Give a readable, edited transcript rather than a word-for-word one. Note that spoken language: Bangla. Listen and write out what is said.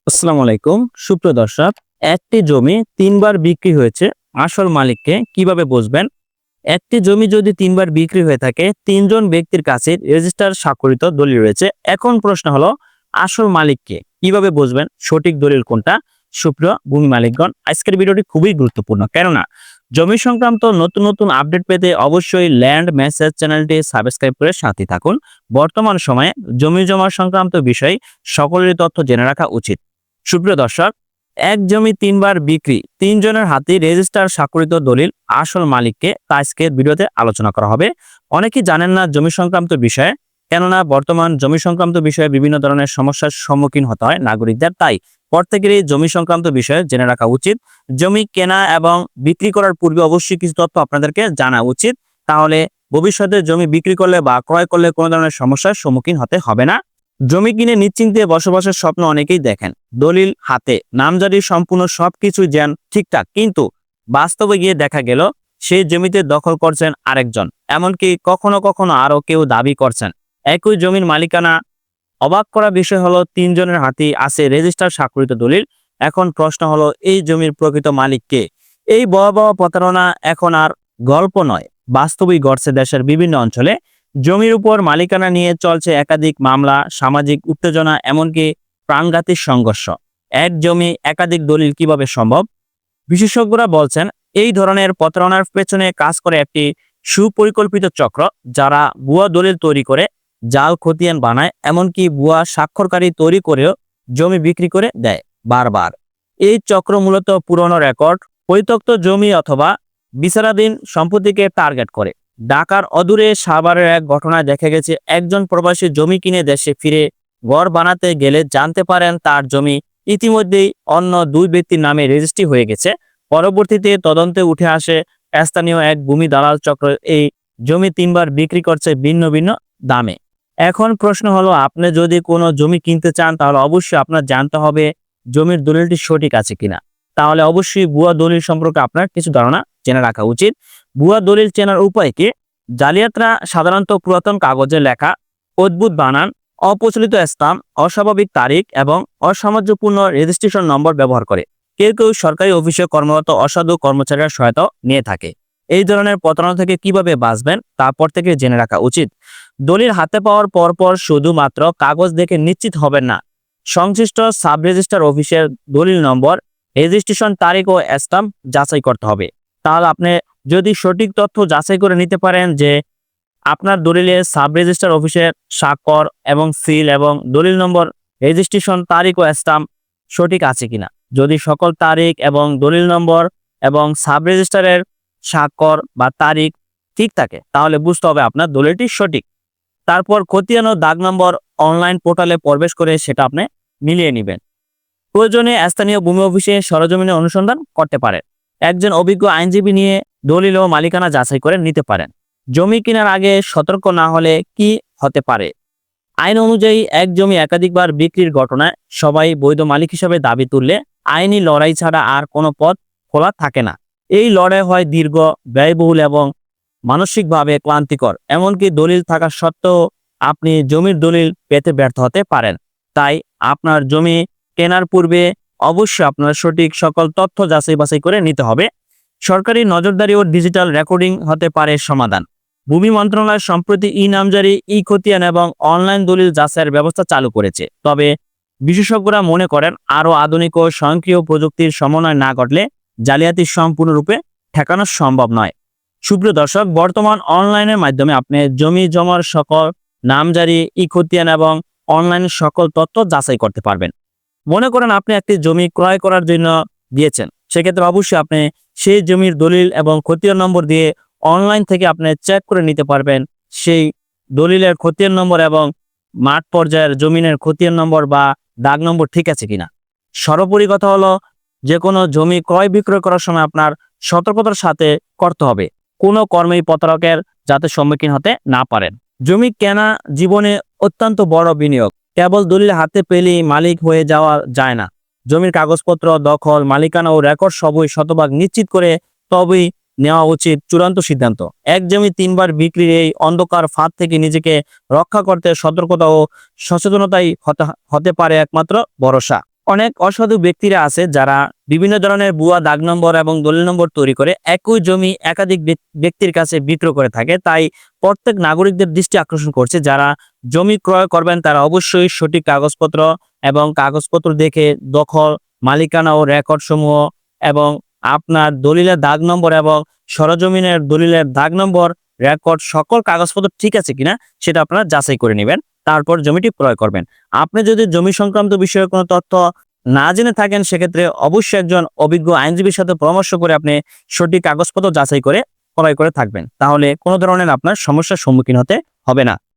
আসসালামু আলাইকুম সুপ্রিয় দর্শক। একটি জমি তিনবার বিক্রি হয়েছে, আসল মালিককে কিভাবে বুঝবেন? একটি জমি যদি তিনবার বিক্রি হয়ে থাকে, তিনজন ব্যক্তির কাছে রেজিস্টার স্বাক্ষরিত দলিল রয়েছে। এখন প্রশ্ন হলো, আসল মালিককে কিভাবে বুঝবেন? সঠিক দলিল কোনটা? সুপ্রিয় ভূমি মালিকগণ, আজকের ভিডিওটি খুবই গুরুত্বপূর্ণ। কেননা জমি সংক্রান্ত নতুন নতুন আপডেট পেতে অবশ্যই ল্যান্ড মেসেজ চ্যানেলটি সাবস্ক্রাইব করে সাথে থাকুন। বর্তমান সময়ে জমি জমা সংক্রান্ত বিষয় সকলের তথ্য জেনে রাখা উচিত। সুপ্রিয় দর্শক, এক জমি তিনবার বিক্রি, তিনজনের হাতে রেজিস্টার স্বাক্ষরিত দলিল, আসল মালিককে তা আজকের ভিডিওতে আলোচনা করা হবে। অনেকেই জানেন না জমি সংক্রান্ত বিষয়ে, কেননা বর্তমান জমি সংক্রান্ত বিষয়ে বিভিন্ন ধরনের সমস্যার সম্মুখীন হতে হয় নাগরিকদের। তাই প্রত্যেকেরই জমি সংক্রান্ত বিষয়ে জেনে রাখা উচিত। জমি কেনা এবং বিক্রি করার পূর্বে অবশ্যই কিছু তথ্য আপনাদেরকে জানা উচিত। তাহলে ভবিষ্যতে জমি বিক্রি করলে বা ক্রয় করলে কোনো ধরনের সমস্যার সম্মুখীন হতে হবে না। জমি কিনে নিশ্চিন্তে বসবাসের স্বপ্ন অনেকেই দেখেন, দলিল হাতে, নামজারি সম্পূর্ণ সবকিছু যেন ঠিকঠাক, কিন্তু বাস্তবে গিয়ে দেখা গেল সেই জমিতে দখল করছেন আরেকজন, এমনকি কখনো কখনো আরো কেউ দাবি করছেন একই জমির মালিকানা। অবাক করা বিষয় হলো, তিনজনের হাতেই আছে রেজিস্টার স্বাক্ষরিত দলিল। এখন প্রশ্ন হলো, এই জমির প্রকৃত মালিক কে? এই ভয়াবহ প্রতারণা এখন আর গল্প নয়, বাস্তবেই ঘটছে দেশের বিভিন্ন অঞ্চলে। জমির উপর মালিকানা নিয়ে চলছে একাধিক মামলা, সামাজিক উত্তেজনা, এমনকি প্রাণঘাতী সংঘর্ষ। এক জমি একাধিক দলিল কিভাবে সম্ভব? বিশেষজ্ঞরা বলছেন, এই ধরনের প্রতারণার পেছনে কাজ করে একটি সুপরিকল্পিত চক্র, যারা ভুয়া দলিল তৈরি করে জাল খতিয়ান বানায়, এমনকি ভুয়া স্বাক্ষরকারী তৈরি করেও জমি বিক্রি করে দেয় বারবার। এই চক্র মূলত পুরনো রেকর্ড, পরিত্যক্ত জমি অথবা বিচারাধীন সম্পত্তিকে টার্গেট করে। ঢাকার অদূরে সাভারের এক ঘটনায় দেখা গেছে, একজন প্রবাসী জমি কিনে দেশে ফিরে ঘর বানাতে গেলে জানতে পারেন তার জমি ইতিমধ্যেই অন্য দুই ব্যক্তির নামে রেজিস্ট্রি হয়ে গেছে। পরবর্তীতে তদন্তে উঠে আসে, স্থানীয় এক ভূমি দালাল চক্র এই জমি তিনবার বিক্রি করছে ভিন্ন ভিন্ন দামে। এখন প্রশ্ন হলো, আপনি যদি কোনো জমি কিনতে চান, তাহলে অবশ্যই আপনার জানতে হবে জমির দলিলটি সঠিক আছে কিনা। তাহলে অবশ্যই ভুয়া দলিল সম্পর্কে আপনার কিছু ধারণা জেনে রাখা উচিত। ভুয়া দলিল চেনার উপায় কি? জালিয়াতরা সাধারণত পুরাতন কাগজে লেখা অদ্ভুত বানান, অপ্রচলিত স্থান, অস্বাভাবিক তারিখ এবং অসামঞ্জস্যপূর্ণ রেজিস্ট্রেশন নম্বর ব্যবহার করে। কেউ কেউ সরকারি অফিসে কর্মরত অসাধু কর্মচারীর সহায়তা নিয়ে থাকে। এই ধরনের প্রতারণা থেকে কিভাবে বাঁচবেন তারপর থেকে জেনে রাখা উচিত। দলিল হাতে পাওয়ার পরপর শুধুমাত্র কাগজ দেখে নিশ্চিত হবেন না। সংশ্লিষ্ট সাব রেজিস্ট্রার অফিসের দলিল নম্বর, রেজিস্ট্রেশন তারিখ ও স্ট্যাম্প যাচাই করতে হবে। তাহলে আপনি যদি সঠিক তথ্য যাচাই করে নিতে পারেন যে আপনার দলিলে সাব রেজিস্ট্রার অফিসের স্বাক্ষর এবং সিল এবং দলিল নম্বর, রেজিস্ট্রেশন তারিখ ও স্ট্যাম্প সঠিক আছে কিনা। যদি সকল তারিখ এবং দলিল নম্বর এবং সাব রেজিস্ট্রারের স্বাক্ষর বা তারিখ ঠিক থাকে, তাহলে বুঝতে হবে আপনার দলিলটি সঠিক। তারপর খতিয়ান ও দাগ নম্বর অনলাইন পোর্টালে প্রবেশ করে সেটা আপনি মিলিয়ে নেবেন। প্রয়োজনে স্থানীয় ভূমি অফিসে সরজমিনে অনুসন্ধান করতে পারেন। একজন অভিজ্ঞ আইনজীবী নিয়ে দলিল ও মালিকানা যাচাই করে নিতে পারেন। জমি কেনার আগে সতর্ক না হলে কি হতে পারে? আইন অনুযায়ী এক জমি একাধিকবার বিক্রির ঘটনায় সবাই বৈধ মালিক হিসাবে দাবি তুললে আইনি লড়াই ছাড়া আর কোনো পথ খোলা থাকে না। এই লড়াই হয় দীর্ঘ, ব্যয়বহুল এবং মানসিকভাবে ক্লান্তিকর। এমনকি দলিল থাকা সত্ত্বেও আপনি জমির দলিল পেতে ব্যর্থ হতে পারেন। তাই আপনার জমি কেনার পূর্বে অবশ্যই আপনার সঠিক সকল তথ্য যাচাই বাছাই করে নিতে হবে। সরকারি নজরদারি ও ডিজিটাল রেকর্ডিং হতে পারে সমাধান। ভূমি মন্ত্রণালয় সম্প্রতি ই নামজারি, ই খতিয়ান এবং অনলাইন দলিল যাচাইয়ের ব্যবস্থা চালু করেছে। তবে বিশেষজ্ঞরা মনে করেন, আরও আধুনিক ও স্বয়ংক্রিয় প্রযুক্তির সমন্বয় না ঘটলে জালিয়াতি সম্পূর্ণরূপে ঠেকানো সম্ভব নয়। সুপ্রিয় দর্শক, বর্তমান অনলাইনের মাধ্যমে আপনি জমি জমার সকল নামজারি, ই খতিয়ান এবং অনলাইন সকল তথ্য যাচাই করতে পারবেন। মনে করেন আপনি একটি জমি ক্রয় করার জন্য দিয়েছেন, সেক্ষেত্রে অবশ্যই আপনি সেই জমির দলিল এবং খতিয়ান নম্বর দিয়ে অনলাইন থেকে আপনি চেক করে নিতে পারবেন সেই দলিলের খতিয়ান নম্বর এবং মাঠ পর্যায়ের জমিনের খতিয়ান নম্বর বা দাগ নম্বর ঠিক আছে কিনা। সর্বোপরি কথা হলো, যে কোনো জমি ক্রয় বিক্রয় করার সময় আপনার সতর্কতার সাথে করতে হবে, কোনো কর্মেই প্রতারকের যাতে সম্মুখীন হতে না পারেন। জমি কেনা জীবনে অত্যন্ত বড় বিনিয়োগ। কেবল দলিল হাতে পেলেই মালিক হয়ে যাওয়া যায় না। জমির কাগজপত্র, দখল, মালিকানা ও রেকর্ড সবই শতভাগ নিশ্চিত করে তবেই নেওয়া উচিত চূড়ান্ত সিদ্ধান্ত। এক জমি তিনবার বিক্রির এই অন্ধকার ফাঁদ থেকে নিজেকে রক্ষা করতে সতর্কতা ও সচেতনতাই হতে পারে একমাত্র ভরসা। অনেক অসাধু ব্যক্তিরা আছে যারা বিভিন্ন ধরনের ভুয়া দাগ নম্বর এবং দলিল নম্বর তৈরি করে একই জমি একাধিক ব্যক্তির কাছে বিক্রয় করে থাকে। তাই প্রত্যেক নাগরিকদের দৃষ্টি আকর্ষণ করছে, যারা জমি ক্রয় করবেন তারা অবশ্যই সঠিক কাগজপত্র এবং কাগজপত্র দেখে দখল, মালিকানা ও রেকর্ড সমূহ এবং আপনার দলিলের দাগ নম্বর এবং সরজমিনের দলিলের দাগ নম্বর, রেকর্ড, সকল কাগজপত্র ঠিক আছে কিনা সেটা আপনারা যাচাই করে নেবেন। তারপর জমিটি ক্রয় করবেন। আপনি যদি জমি সংক্রান্ত বিষয়ে কোনো তথ্য না জেনে থাকেন, সেক্ষেত্রে অবশ্যই একজন অভিজ্ঞ আইনজীবীর সাথে পরামর্শ করে আপনি সঠিক কাগজপত্র যাচাই করে ক্রয় করে থাকবেন। তাহলে কোনো ধরনের আপনার সমস্যার সম্মুখীন হতে হবে না।